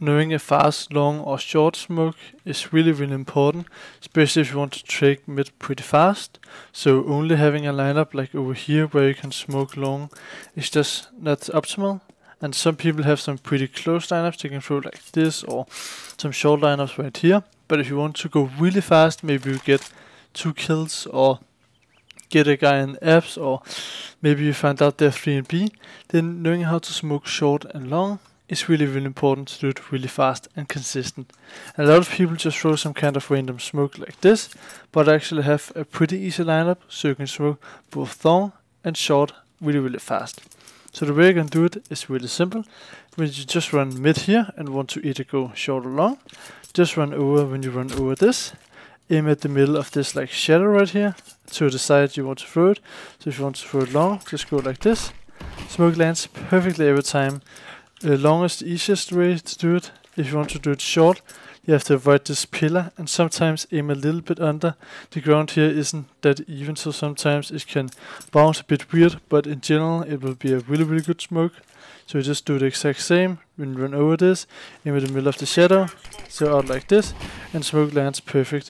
knowing a fast, long or short smoke is really important, especially if you want to take mid pretty fast. So only having a lineup like over here where you can smoke long is just not optimal. And some people have some pretty close lineups, they can throw like this, or some short lineups right here. But if you want to go really fast, maybe you get 2 kills or get a guy in apps, or maybe you find out they're 3 and B, then knowing how to smoke short and long is really important to do it really fast and consistent. And a lot of people just throw some kind of random smoke like this, but actually have a pretty easy lineup, so you can smoke both long and short really fast. So the way you can do it is really simple. When you just run mid here and want to either go short or long, just run over when you run over this. Aim at the middle of this like shadow right here, to the side you want to throw it. So if you want to throw it long, just go like this. Smoke lands perfectly every time. Long is the easiest way to do it. If you want to do it short, you have to avoid this pillar and sometimes aim a little bit under. The ground here isn't that even, so sometimes it can bounce a bit weird, but in general it will be a really good smoke. So you just do the exact same. When you run over this, aim at the middle of the shadow, so out like this, and smoke lands perfect.